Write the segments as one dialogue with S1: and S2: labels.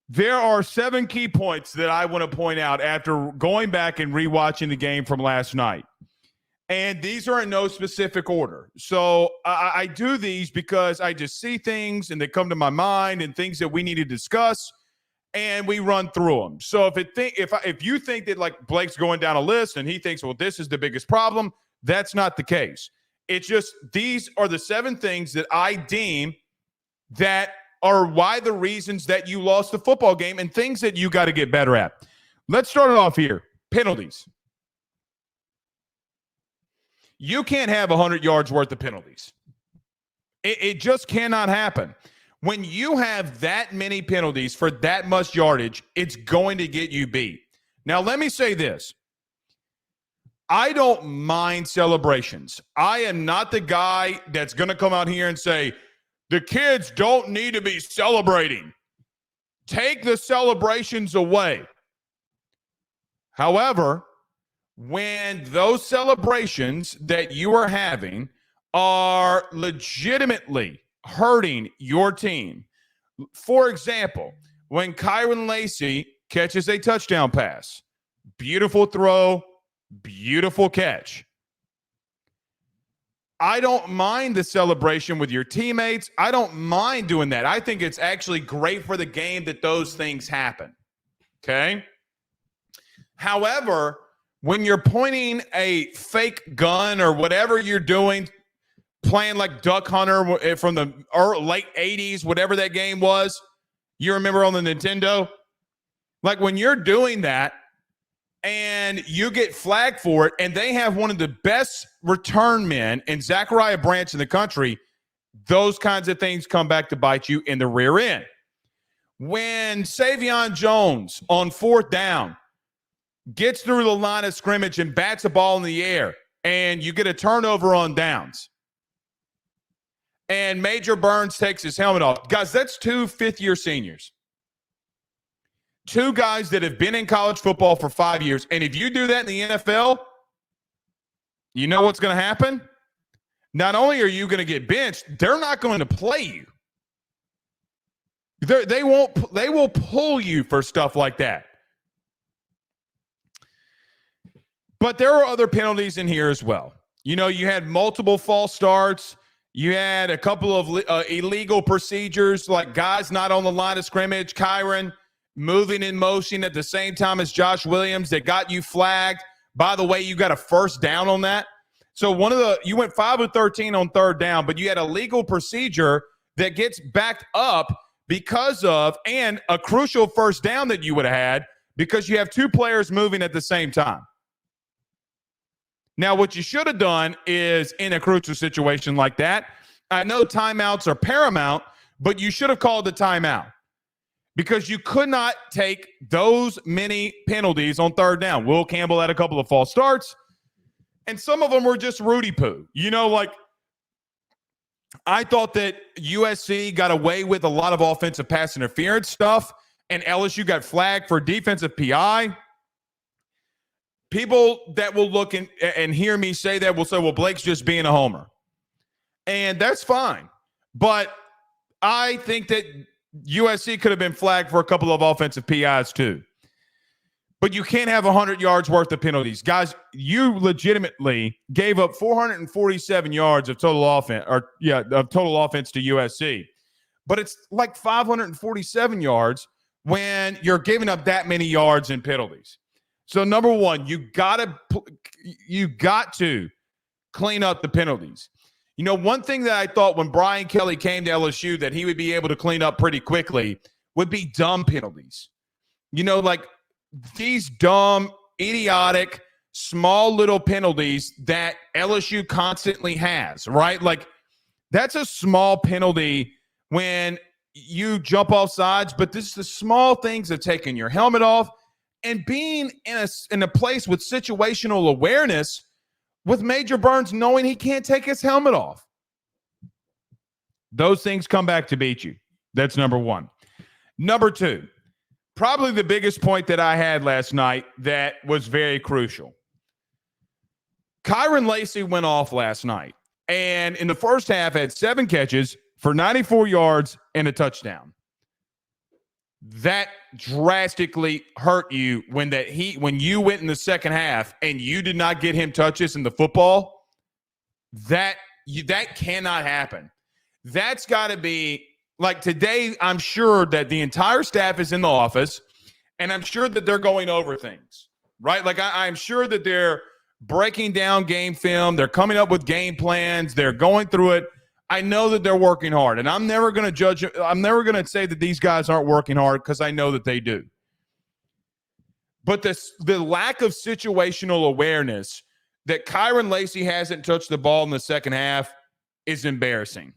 S1: There are 7 key points that I want to point out after going back and rewatching the game from last night. And these are in no specific order. So I do these because I just see things and they come to my mind and things that we need to discuss, and we run through them. So if you think that like Blake's going down a list and he thinks, well, this is the biggest problem, that's not the case. It's just these are the 7 things that I deem that are why the reasons that you lost the football game and things that you got to get better at. Let's start it off here. Penalties. You can't have 100 yards worth of penalties. It just cannot happen. When you have that many penalties for that much yardage, it's going to get you beat. Now, let me say this. I don't mind celebrations. I am not the guy that's going to come out here and say, the kids don't need to be celebrating. Take the celebrations away. However, when those celebrations that you are having are legitimately hurting your team, for example, when Kyren Lacy catches a touchdown pass, beautiful throw, beautiful catch. I don't mind the celebration with your teammates. I don't mind doing that. I think it's actually great for the game that those things happen. Okay? However, when you're pointing a fake gun or whatever you're doing, playing like Duck Hunter from the late 80s, whatever that game was, you remember on the Nintendo? Like when you're doing that, and you get flagged for it, and they have one of the best return men in Zachariah Branch in the country, those kinds of things come back to bite you in the rear end. When Savion Jones on 4th down gets through the line of scrimmage and bats a ball in the air, and you get a turnover on downs, and Major Burns takes his helmet off. Guys, that's 2 fifth-year seniors. 2 guys that have been in college football for 5 years. And if you do that in the NFL, you know what's going to happen? Not only are you going to get benched, they're not going to play you. They will pull you for stuff like that. But there are other penalties in here as well. You know, you had multiple false starts. You had a couple of illegal procedures, like guys not on the line of scrimmage, Kyren moving in motion at the same time as Josh Williams that got you flagged. By the way, you got a first down on that. So you went 5 of 13 on 3rd down, but you had a legal procedure that gets backed up because of, and a crucial first down that you would have had because you have 2 players moving at the same time. Now, what you should have done is in a crucial situation like that, I know timeouts are paramount, but you should have called the timeout. Because you could not take those many penalties on 3rd down. Will Campbell had a couple of false starts, and some of them were just Rudy poo. You know, like I thought that USC got away with a lot of offensive pass interference stuff, and LSU got flagged for defensive PI. People that will look and hear me say that will say, well, Blake's just being a homer. And that's fine. But I think that USC could have been flagged for a couple of offensive PIs too. But you can't have 100 yards worth of penalties. Guys, you legitimately gave up 447 yards of total offense to USC. But it's like 547 yards when you're giving up that many yards in penalties. So number one, you got to clean up the penalties. You know, one thing that I thought when Brian Kelly came to LSU that he would be able to clean up pretty quickly would be dumb penalties. You know, like these dumb, idiotic, small little penalties that LSU constantly has, right? Like that's a small penalty when you jump off sides, but this is the small things of taking your helmet off and being in a place with situational awareness with Major Burns knowing he can't take his helmet off. Those things come back to beat you. That's number one. Number two, probably the biggest point that I had last night that was very crucial. Kyren Lacy went off last night, and in the first half had 7 catches for 94 yards and a touchdown. that drastically hurt you when you went in the second half and you did not get him touches in the football. That cannot happen. That's got to be like today. I'm sure that the entire staff is in the office, and I'm sure that they're going over things, right? Like I'm sure that they're breaking down game film. They're coming up with game plans. They're going through it. I know that they're working hard, and I'm never going to judge. I'm never going to say that these guys aren't working hard because I know that they do. But the lack of situational awareness that Kyren Lacy hasn't touched the ball in the second half is embarrassing.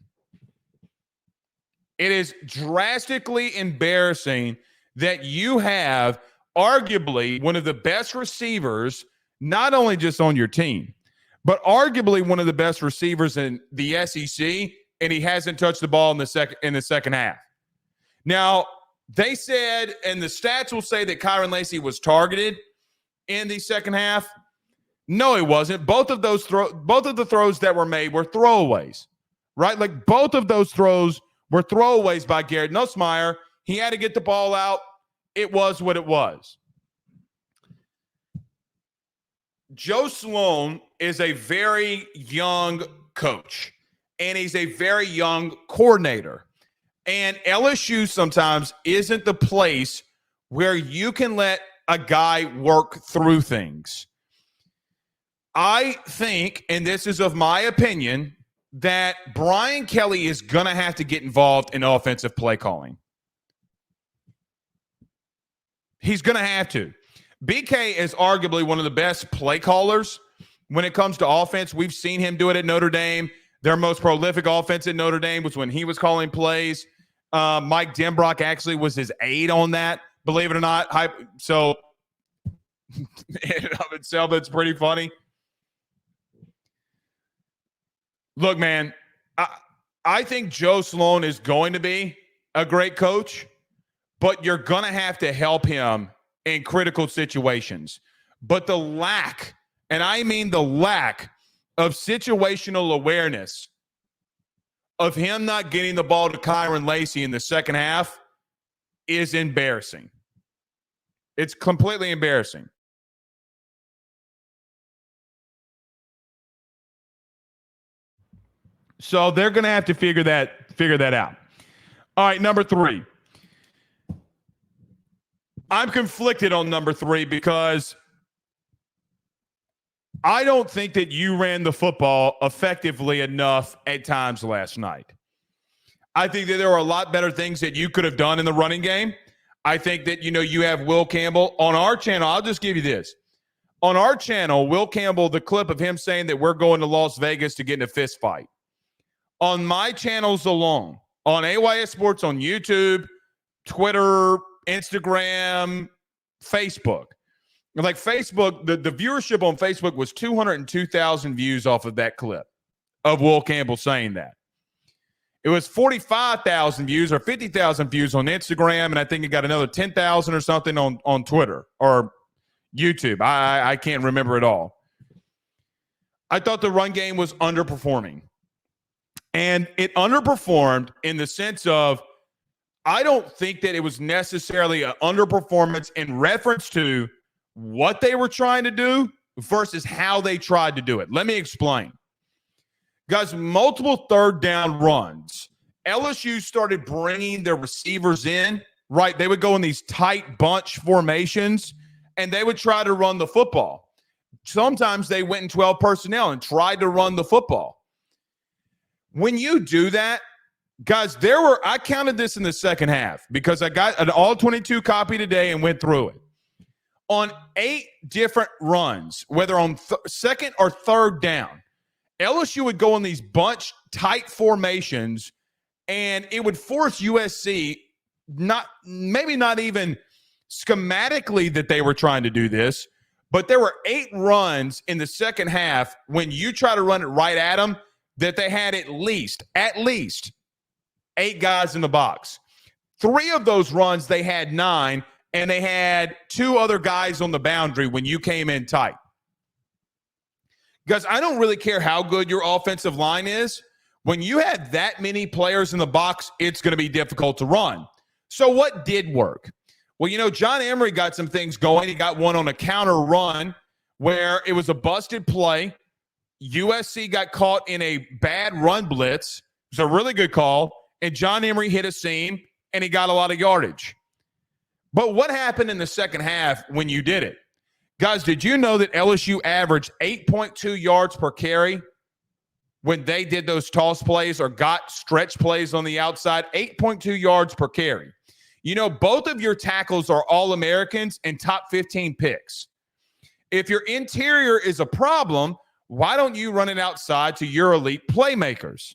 S1: It is drastically embarrassing that you have arguably one of the best receivers, not only just on your team, but arguably one of the best receivers in the SEC, and he hasn't touched the ball in the second half. Now, they said, and the stats will say that Kyren Lacy was targeted in the second half. No, it wasn't. Both of the throws that were made were throwaways, right? Like both of those throws were throwaways by Garrett Nussmeier. He had to get the ball out. It was what it was. Joe Sloan is a very young coach, and he's a very young coordinator. And LSU sometimes isn't the place where you can let a guy work through things. I think, and this is of my opinion, that Brian Kelly is going to have to get involved in offensive play calling. He's going to have to. BK is arguably one of the best play callers when it comes to offense. We've seen him do it at Notre Dame. Their most prolific offense at Notre Dame was when he was calling plays. Mike Denbrock actually was his aide on that, believe it or not. So, in and of itself, it's pretty funny. Look, man, I think Joe Sloan is going to be a great coach, but you're going to have to help him in critical situations. But the lack, and I mean the lack of situational awareness of him not getting the ball to Kyren Lacy in the second half is embarrassing. It's completely embarrassing. So they're going to have to figure that out. All right, number 3. I'm conflicted on number 3 because I don't think that you ran the football effectively enough at times last night. I think that there were a lot better things that you could have done in the running game. I think that, you have Will Campbell on our channel. I'll just give you this. On our channel, Will Campbell, the clip of him saying that we're going to Las Vegas to get in a fist fight. On my channels alone, on ayssports, on YouTube, Twitter, Instagram, Facebook. Like Facebook, the viewership on Facebook was 202,000 views off of that clip of Will Campbell saying that. It was 45,000 views or 50,000 views on Instagram, and I think it got another 10,000 or something on Twitter or YouTube. I can't remember it all. I thought the run game was underperforming. And it underperformed in the sense of I don't think that it was necessarily an underperformance in reference to what they were trying to do versus how they tried to do it. Let me explain. Guys, multiple third down runs. LSU started bringing their receivers in, right? They would go in these tight bunch formations, and they would try to run the football. Sometimes they went in 12 personnel and tried to run the football. When you do that, guys, I counted this in the second half because I got an all-22 copy today and went through it. On 8 different runs, whether on second or third down, LSU would go in these bunch tight formations, and it would force USC, maybe not even schematically that they were trying to do this, but there were 8 runs in the second half when you try to run it right at them that they had at least 8 guys in the box. 3 of those runs, they had 9, and they had 2 other guys on the boundary when you came in tight. Guys, I don't really care how good your offensive line is. When you have that many players in the box, it's going to be difficult to run. So what did work? Well, John Emery got some things going. He got one on a counter run where it was a busted play. USC got caught in a bad run blitz. It was a really good call. And John Emery hit a seam, and he got a lot of yardage. But what happened in the second half when you did it? Guys, did you know that LSU averaged 8.2 yards per carry when they did those toss plays or got stretch plays on the outside? 8.2 yards per carry. Both of your tackles are All-Americans and top 15 picks. If your interior is a problem, why don't you run it outside to your elite playmakers?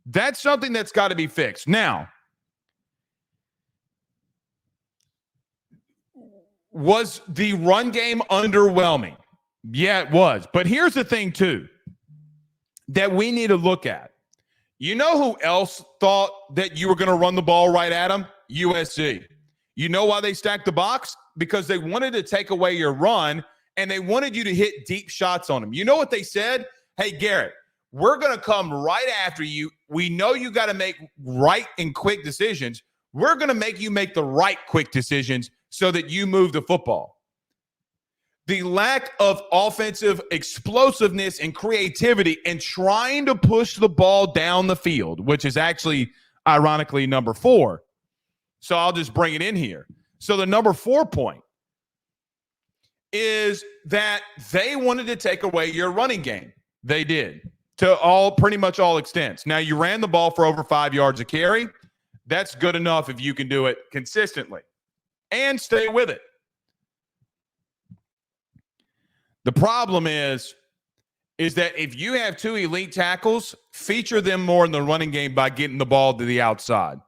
S1: That's something that's got to be fixed. Now, was the run game underwhelming? Yeah, it was. But here's the thing, too, that we need to look at. You know who else thought that you were going to run the ball right at them? USC. You know why they stacked the box? Because they wanted to take away your run, and they wanted you to hit deep shots on them. You know what they said? Hey, Garrett, we're going to come right after you. We know you got to make right and quick decisions. We're going to make you make the right quick decisions so that you move the football. The lack of offensive explosiveness and creativity and trying to push the ball down the field, which is actually, ironically, number 4. So I'll just bring it in here. So the number 4 point is that they wanted to take away your running game. They did to pretty much all extents. Now, you ran the ball for over 5 yards a carry. That's good enough if you can do it consistently and stay with it. The problem is that if you have 2 elite tackles, feature them more in the running game by getting the ball to the outside.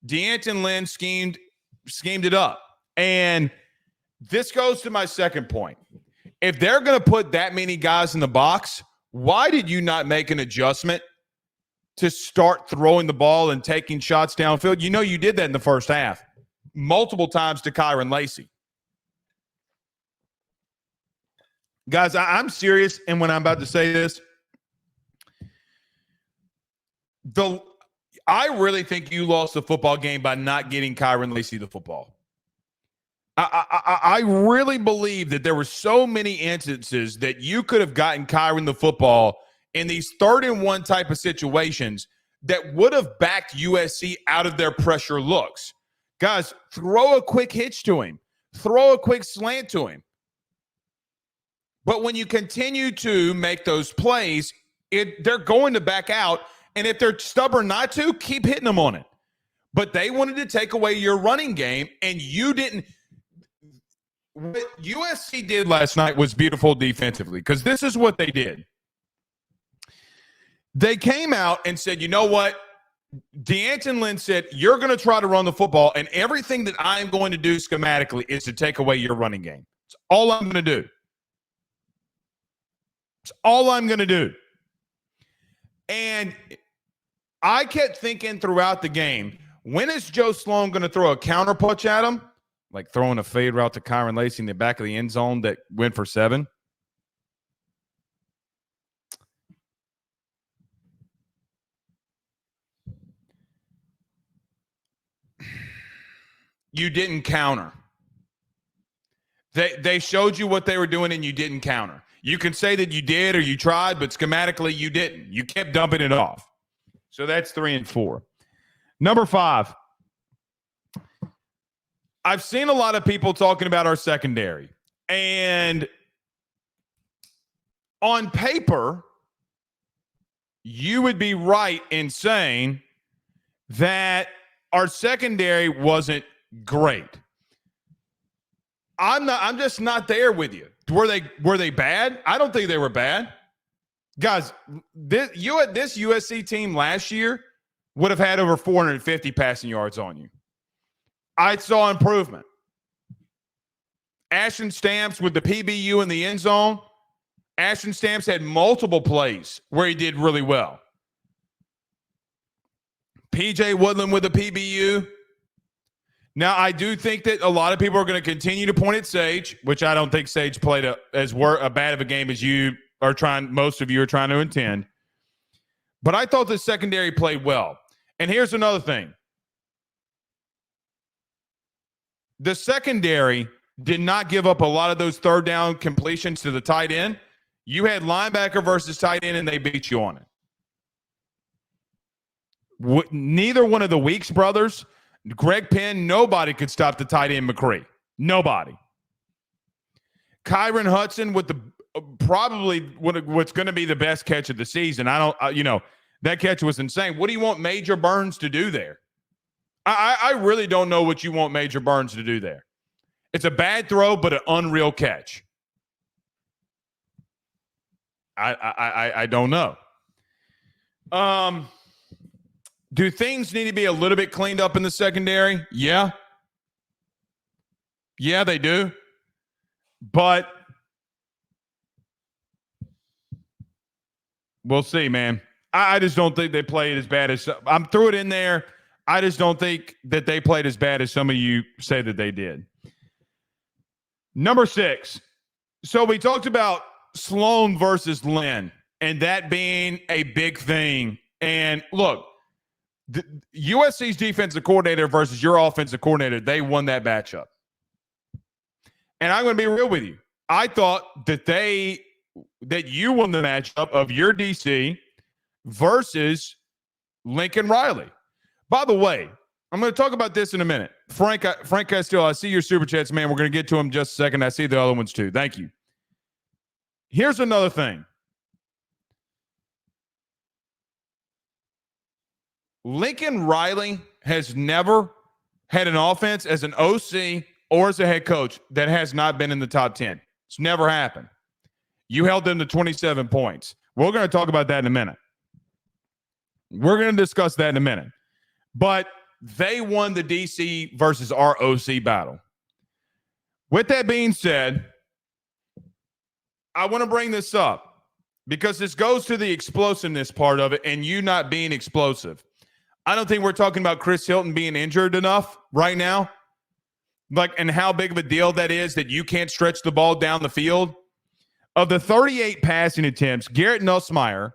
S1: D'Anton Lynn schemed it up. And this goes to my second point. If they're going to put that many guys in the box, why did you not make an adjustment to start throwing the ball and taking shots downfield? You did that in the first half multiple times to Kyren Lacy. Guys, I'm serious, and when I'm about to say this, I really think you lost the football game by not getting Kyren Lacy the football. I really believe that there were so many instances that you could have gotten Kyren the football in these 3rd-and-1 type of situations that would have backed USC out of their pressure looks. Guys, throw a quick hitch to him. Throw a quick slant to him. But when you continue to make those plays, they're going to back out. And if they're stubborn not to, keep hitting them on it. But they wanted to take away your running game, and you didn't. What USC did last night was beautiful defensively, because this is what they did. They came out and said, you know what? D'Anton Lynn said, you're going to try to run the football, and everything that I'm going to do schematically is to take away your running game. It's all I'm going to do. It's all I'm going to do. And I kept thinking throughout the game, when is Joe Sloan going to throw a counter punch at him? Like throwing a fade route to Kyren Lacy in the back of the end zone that went for 7. You didn't counter. They showed you what they were doing, and you didn't counter. You can say that you did or you tried, but schematically you didn't. You kept dumping it off. So that's 3 and 4. Number 5. I've seen a lot of people talking about our secondary. And on paper, you would be right in saying that our secondary wasn't great. I'm just not there with you. Were they bad? I don't think they were bad. Guys, this USC team last year would have had over 450 passing yards on you. I saw improvement. Ashton Stamps with the PBU in the end zone. Ashton Stamps had multiple plays where he did really well. PJ Woodland with the PBU. Now, I do think that a lot of people are going to continue to point at Sage, which I don't think Sage played as bad of a game as most of you are trying to intend. But I thought the secondary played well. And here's another thing. The secondary did not give up a lot of those third down completions to the tight end. You had linebacker versus tight end, and they beat you on it. Neither one of the Weeks brothers, Greg Penn, nobody could stop the tight end McCree. Nobody. Kyren Hudson with the probably what's going to be the best catch of the season. That catch was insane. What do you want Major Burns to do there? I really don't know what you want Major Burns to do there. It's a bad throw, but an unreal catch. I don't know. Do things need to be a little bit cleaned up in the secondary? Yeah. Yeah, they do. But we'll see, man. I just don't think they played as bad as – I'm threw it in there. I just don't think that they played as bad as some of you say that they did. Number 6. So we talked about Sloan versus Lynn and that being a big thing. And look, the USC's defensive coordinator versus your offensive coordinator, they won that matchup. And I'm going to be real with you. I thought that you won the matchup of your DC versus Lincoln Riley. By the way, I'm going to talk about this in a minute. Frank Castillo, I see your super chats, man. We're going to get to him in just a second. I see the other ones too. Thank you. Here's another thing. Lincoln Riley has never had an offense as an OC or as a head coach that has not been in the top 10. It's never happened. You held them to 27 points. We're going to talk about that in a minute. We're going to discuss that in a minute. But they won the DC versus our OC battle. With that being said, I want to bring this up because this goes to the explosiveness part of it and you not being explosive. I don't think we're talking about Chris Hilton being injured enough right now. And how big of a deal that is that you can't stretch the ball down the field. Of the 38 passing attempts, Garrett Nussmeier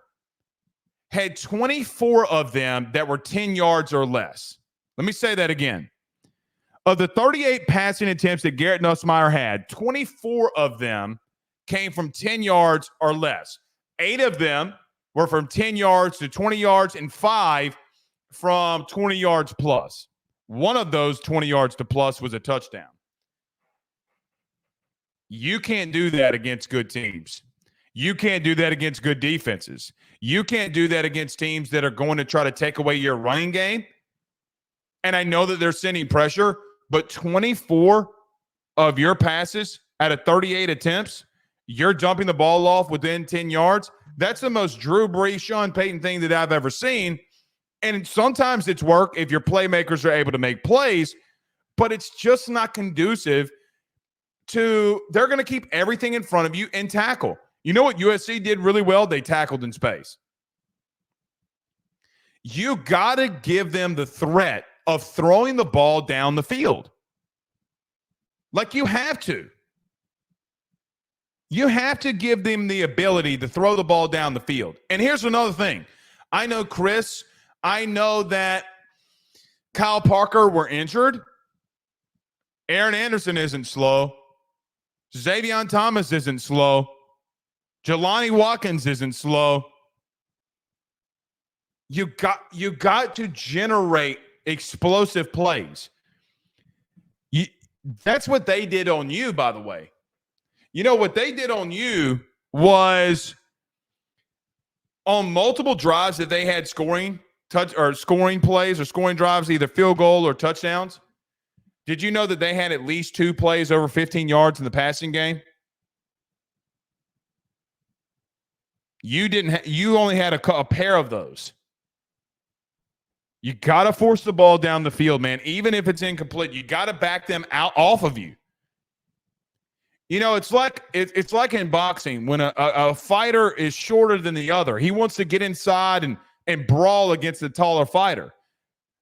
S1: had 24 of them that were 10 yards or less. Let me say that again. Of the 38 passing attempts that Garrett Nussmeier had, 24 of them came from 10 yards or less. 8 of them were from 10 yards to 20 yards and 5 from 20 yards plus. One of those 20 yards to plus was a touchdown. You can't do that against good teams. You can't do that against good defenses. You can't do that against teams that are going to try to take away your running game. And I know that they're sending pressure, but 24 of your passes out of 38 attempts, you're jumping the ball off within 10 yards. That's the most Drew Brees, Sean Payton thing that I've ever seen. And sometimes it's work if your playmakers are able to make plays, but it's just not conducive to – they're going to keep everything in front of you and tackle. You know what USC did really well? They tackled in space. You got to give them the threat of throwing the ball down the field. Like you have to. You have to give them the ability to throw the ball down the field. And here's another thing. I know Chris – I know that Kyle Parker were injured. Aaron Anderson isn't slow. Xavier Thomas isn't slow. Jelani Watkins isn't slow. You got to generate explosive plays. That's what they did on you, by the way. You know what they did on you was on multiple drives that they had scoring plays or scoring drives, either field goal or touchdowns. Did you know that they had at least 2 plays over 15 yards in the passing game? You only had a pair of those. You got to force the ball down the field, man. Even if it's incomplete, you got to back them out off of you. You know, it's like in boxing when a fighter is shorter than the other. He wants to get inside and brawl against the taller fighter.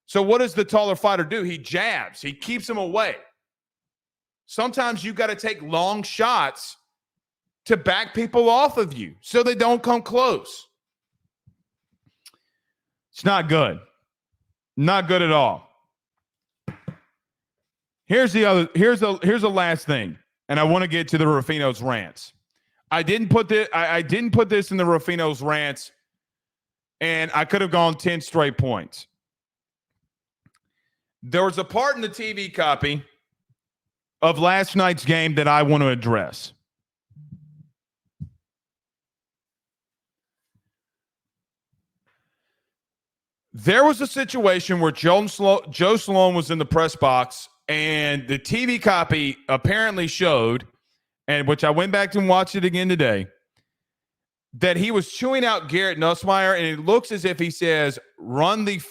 S1: So what does the taller fighter do? He jabs. He keeps him away. Sometimes you got to take long shots to back people off of you so they don't come close. It's not good. Not good at all. Here's the last thing, and I want to get to the Ruffino's rants. I didn't put this in the Ruffino's rants, and I could have gone 10 straight points. There was a part in the TV copy of last night's game that I want to address. There was a situation where Joe Sloan was in the press box, and the TV copy apparently showed, and which I went back and watched it again today, that he was chewing out Garrett Nussmeier, and it looks as if he says, run the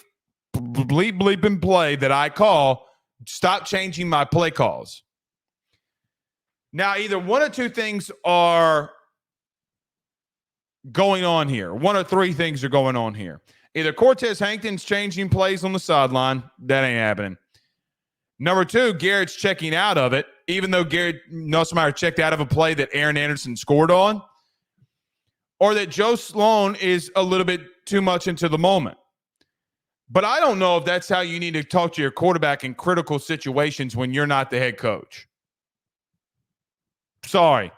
S1: bleeping play that I call, stop changing my play calls. Now, either one or two things are going on here. One or three things are going on here. Either Cortez Hankton's changing plays on the sideline. That ain't happening. Number two, Garrett's checking out of it, even though Garrett Nussmeier checked out of a play that Aaron Anderson scored on. Or that Joe Sloan is a little bit too much into the moment. But I don't know if that's how you need to talk to your quarterback in critical situations when you're not the head coach. Sorry.